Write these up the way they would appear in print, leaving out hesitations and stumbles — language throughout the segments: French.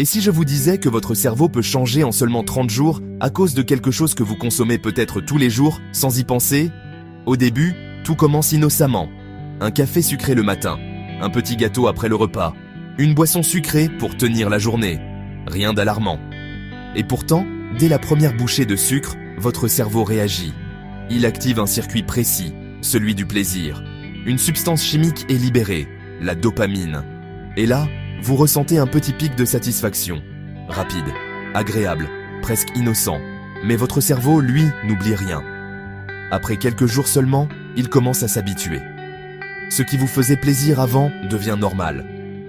Et si je vous disais que votre cerveau peut changer en seulement 30 jours à cause de quelque chose que vous consommez peut-être tous les jours sans y penser? Au début, tout commence innocemment. Un café sucré le matin, un petit gâteau après le repas, une boisson sucrée pour tenir la journée. Rien d'alarmant. Et pourtant, dès la première bouchée de sucre, votre cerveau réagit. Il active un circuit précis, celui du plaisir. Une substance chimique est libérée, la dopamine. Et là, vous ressentez un petit pic de satisfaction. Rapide, agréable, presque innocent. Mais votre cerveau, lui, n'oublie rien. Après quelques jours seulement, il commence à s'habituer. Ce qui vous faisait plaisir avant devient normal.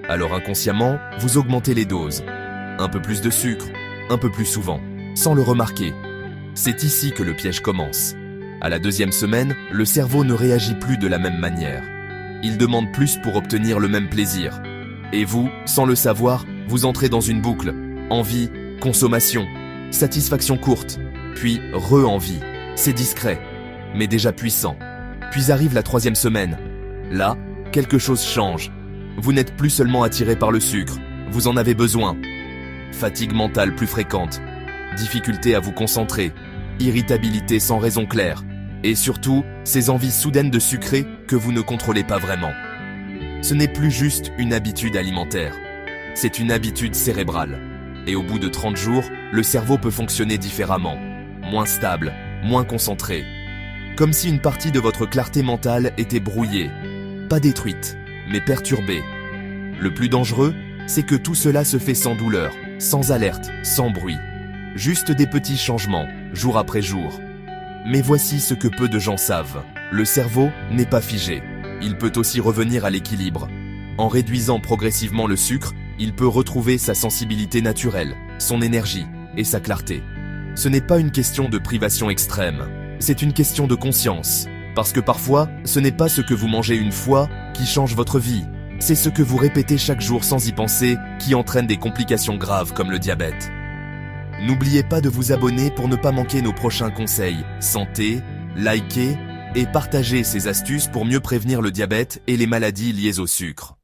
Alors inconsciemment, vous augmentez les doses. Un peu plus de sucre, un peu plus souvent, sans le remarquer. C'est ici que le piège commence. À la deuxième semaine, le cerveau ne réagit plus de la même manière. Il demande plus pour obtenir le même plaisir. Et vous, sans le savoir, vous entrez dans une boucle. Envie, consommation, satisfaction courte, puis re-envie. C'est discret, mais déjà puissant. Puis arrive la troisième semaine. Là, quelque chose change. Vous n'êtes plus seulement attiré par le sucre, vous en avez besoin. Fatigue mentale plus fréquente, difficulté à vous concentrer, irritabilité sans raison claire, et surtout, ces envies soudaines de sucrer que vous ne contrôlez pas vraiment. Ce n'est plus juste une habitude alimentaire, c'est une habitude cérébrale. Et au bout de 30 jours, le cerveau peut fonctionner différemment, moins stable, moins concentré. Comme si une partie de votre clarté mentale était brouillée, pas détruite, mais perturbée. Le plus dangereux, c'est que tout cela se fait sans douleur, sans alerte, sans bruit. Juste des petits changements, jour après jour. Mais voici ce que peu de gens savent. Le cerveau n'est pas figé. Il peut aussi revenir à l'équilibre. En réduisant progressivement le sucre, il peut retrouver sa sensibilité naturelle, son énergie et sa clarté. Ce n'est pas une question de privation extrême, c'est une question de conscience. Parce que parfois, ce n'est pas ce que vous mangez une fois qui change votre vie. C'est ce que vous répétez chaque jour sans y penser qui entraîne des complications graves comme le diabète. N'oubliez pas de vous abonner pour ne pas manquer nos prochains conseils santé, likez et partagez ces astuces pour mieux prévenir le diabète et les maladies liées au sucre.